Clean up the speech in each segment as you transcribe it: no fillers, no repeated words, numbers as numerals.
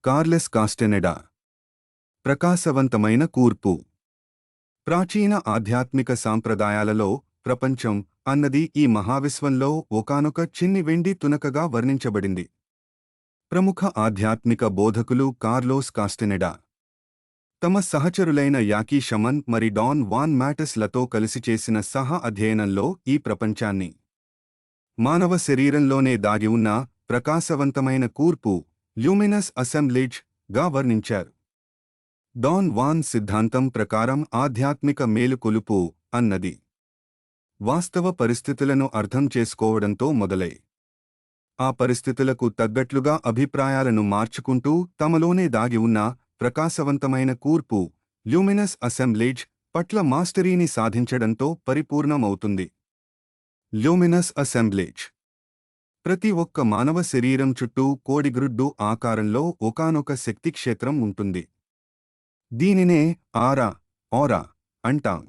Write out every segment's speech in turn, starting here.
కార్లెస్ కాస్టెనెడా. ప్రకాశవంతమైన కూర్పు. ప్రాచీన ఆధ్యాత్మిక సాంప్రదాయాలలో ప్రపంచం అన్నది ఈ మహావిశ్వంలో ఒకానొక చిన్ని వెండి తునకగా వర్ణించబడింది. ప్రముఖ ఆధ్యాత్మిక బోధకులు కార్లోస్ కాస్టెనెడా తమ సహచరులైన యాకీ షమన్ మరి డాన్ వాన్ మ్యాటస్ లతో కలిసి చేసిన అధ్యయనంలో ఈ ప్రపంచాన్ని మానవ శరీరంలోనే దాగి ఉన్న ప్రకాశవంతమైన కూర్పు ల్యూమినస్ అసెంబ్లేజ్ గా వర్ణించారు. డాన్ వాన్ సిద్ధాంతం ప్రకారం ఆధ్యాత్మిక మేలుకొలుపు అన్నది వాస్తవ పరిస్థితులను అర్థం చేసుకోవడంతో మొదలై ఆ పరిస్థితులకు తగ్గట్లుగా అభిప్రాయాలను మార్చుకుంటూ తమలోనే దాగి ఉన్న ప్రకాశవంతమైన కూర్పు ల్యూమినస్ అసెంబ్లేజ్ పట్ల మాస్టరీని సాధించడంతో పరిపూర్ణమవుతుంది. ల్యూమినస్ అసెంబ్లేజ్ ప్రతి ఒక్క మానవ శరీరం చుట్టూ కోడిగ్రుడ్డు ఆకారంలో ఒకానొక శక్తిక్షేత్రం ఉంటుంది. దీనినే ఆరా అంటాం.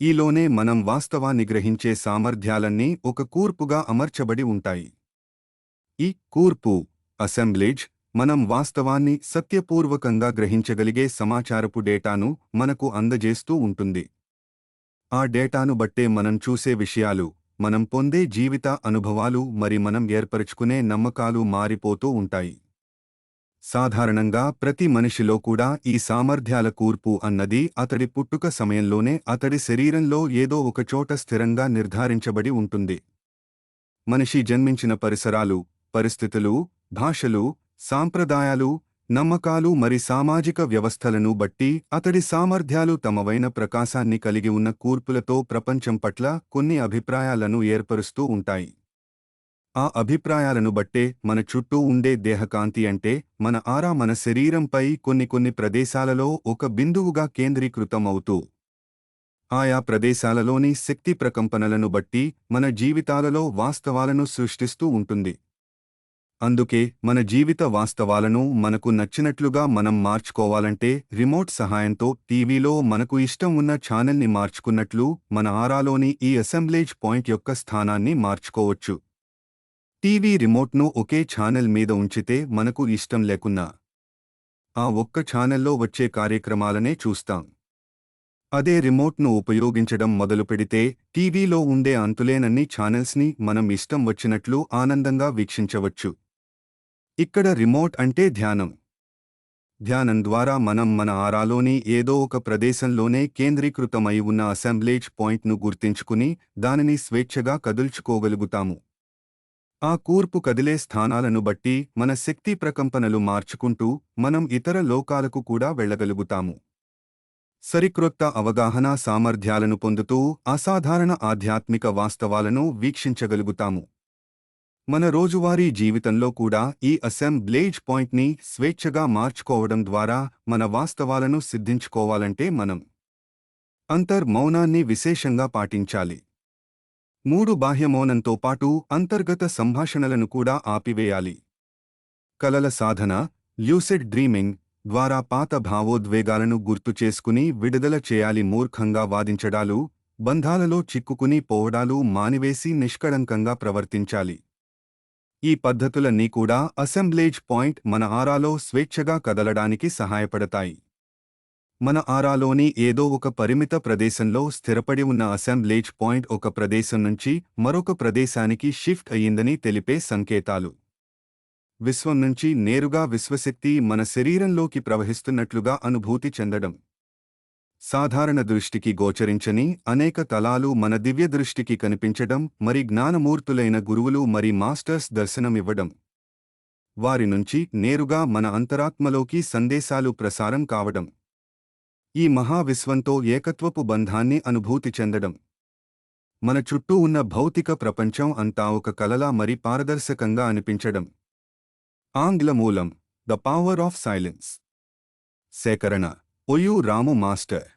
ఈలోనే మనం వాస్తవాన్ని గ్రహించే సామర్థ్యాలన్నీ ఒక కూర్పుగా అమర్చబడి ఉంటాయి. ఈ కూర్పు అసెంబ్లేజ్ మనం వాస్తవాన్ని సత్యపూర్వకంగా గ్రహించగలిగే సమాచారపు డేటాను మనకు అందజేస్తూ ఉంటుంది. ఆ డేటాను బట్టే మనం చూసే విషయాలు, మనం పొందే జీవిత అనుభవాలు మరి మనం ఏర్పరచుకునే నమ్మకాలు మారిపోతూ ఉంటాయి. సాధారణంగా ప్రతి మనిషిలో కూడా ఈ సామర్థ్యాల కూర్పు అన్నది అతడి పుట్టుక సమయంలోనే అతడి శరీరంలో ఏదో ఒకచోట స్థిరంగా నిర్ధారించబడి ఉంటుంది. మనిషి జన్మించిన పరిసరాలు, పరిస్థితులు, భాషలు, సాంప్రదాయాలు, నమ్మకాలు మరి సామాజిక వ్యవస్థలను బట్టి అతడి సామర్థ్యాలు తమవైన ప్రకాశాన్ని కలిగి ఉన్న కూర్పులతో ప్రపంచం పట్ల కొన్ని అభిప్రాయాలను ఏర్పరుస్తూ ఉంటాయి. ఆ అభిప్రాయాలను బట్టే మన చుట్టూ ఉండే దేహకాంతి అంటే మన ఆరా మన శరీరంపై కొన్ని ప్రదేశాలలో ఒక బిందువుగా కేంద్రీకృతం అవుతూ ఆయా ప్రదేశాలలోని శక్తి ప్రకంపనలను బట్టి మన జీవితాలలో వాస్తవాలను సృష్టిస్తూ ఉంటుంది. అందుకే మన జీవిత వాస్తవాలను మనకు నచ్చినట్లుగా మనం మార్చుకోవాలంటే రిమోట్ సహాయంతో టీవీలో మనకు ఇష్టం ఉన్న ఛానల్ని మార్చుకున్నట్లు మన ఆరాలోని ఈ అసెంబ్లేజ్ పాయింట్ యొక్క స్థానాన్ని మార్చుకోవచ్చు. టీవీ రిమోట్ను ఒకే ఛానల్ మీద ఉంచితే మనకు ఇష్టం లేకున్నా ఆ ఒక్క ఛానల్లో వచ్చే కార్యక్రమాలనే చూస్తాం. అదే రిమోట్ను ఉపయోగించడం మొదలుపెడితే టీవీలో ఉండే అంతులేనన్ని ఛానల్స్ని మనం ఇష్టం వచ్చినట్లు ఆనందంగా వీక్షించవచ్చు. ఇక్కడ రిమోట్ అంటే ధ్యానం. ధ్యానం ద్వారా మనం మన ఆరాలోని ఏదో ఒక ప్రదేశంలోనే కేంద్రీకృతమై ఉన్న అసెంబ్లేజ్ పాయింట్ను గుర్తించుకుని దానిని స్వేచ్ఛగా కదుల్చుకోగలుగుతాము. ఆ కూర్పు కదిలే స్థానాలను బట్టి మన శక్తి ప్రకంపనలు మార్చుకుంటూ మనం ఇతర లోకాలకు కూడా వెళ్లగలుగుతాము. సరిక్రొత్త అవగాహన సామర్థ్యాలను పొందుతూ అసాధారణ ఆధ్యాత్మిక వాస్తవాలను వీక్షించగలుగుతాము. మన రోజువారీ జీవితంలో కూడా ఈ అసెంబ్లేజ్ పాయింట్ని స్వేచ్ఛగా మార్చుకోవడం ద్వారా మన వాస్తవాలను సిద్ధించుకోవాలంటే మనం అంతర్మౌనాన్ని విశేషంగా పాటించాలి. 3 బాహ్యమౌనంతో పాటు అంతర్గత సంభాషణలను కూడా ఆపివేయాలి. కలల సాధన ల్యూసిడ్ డ్రీమింగ్ ద్వారా పాత భావోద్వేగాలను గుర్తుచేసుకుని విడుదల చేయాలి. మూర్ఖంగా వాదించడాలు, బంధాలలో చిక్కుకుని పోవడాలు మానివేసి నిష్కళంకంగా ప్రవర్తించాలి. ఈ పద్ధతులన్నీ కూడా అసెంబ్లేజ్ పాయింట్ మన ఆరాలో స్వేచ్ఛగా కదలడానికి సహాయపడతాయి. మన ఆరాలోని ఏదో ఒక పరిమిత ప్రదేశంలో స్థిరపడి ఉన్న అసెంబ్లేజ్ పాయింట్ ఒక ప్రదేశం నుంచి మరొక ప్రదేశానికి షిఫ్ట్ అయ్యిందని తెలిపే సంకేతాలు. విశ్వం నుంచి నేరుగా విశ్వశక్తి మన శరీరంలోకి ప్రవహిస్తున్నట్లుగా అనుభూతి చెందడం. సాధారణ దృష్టికి గోచరించని అనేక తలాలు మన దివ్య దృష్టికి కనిపించడం మరి జ్ఞానమూర్తులైన గురువులు మరి మాస్టర్స్ దర్శనమివ్వడం. వారి నుంచి నేరుగా మన అంతరాత్మలోకి సందేశాలు ప్రసారం కావడం. ఈ మహావిశ్వంతో ఏకత్వపు బంధాన్ని అనుభూతి చెందడం. మన చుట్టూ ఉన్న భౌతిక ప్రపంచం అంతా ఒక కలలా మరి పారదర్శకంగా అనిపించడం. ఆంగ్ల మూలం ద పవర్ ఆఫ్ సైలెన్స్. సేకరణ ఒయు రాము మాస్టర్.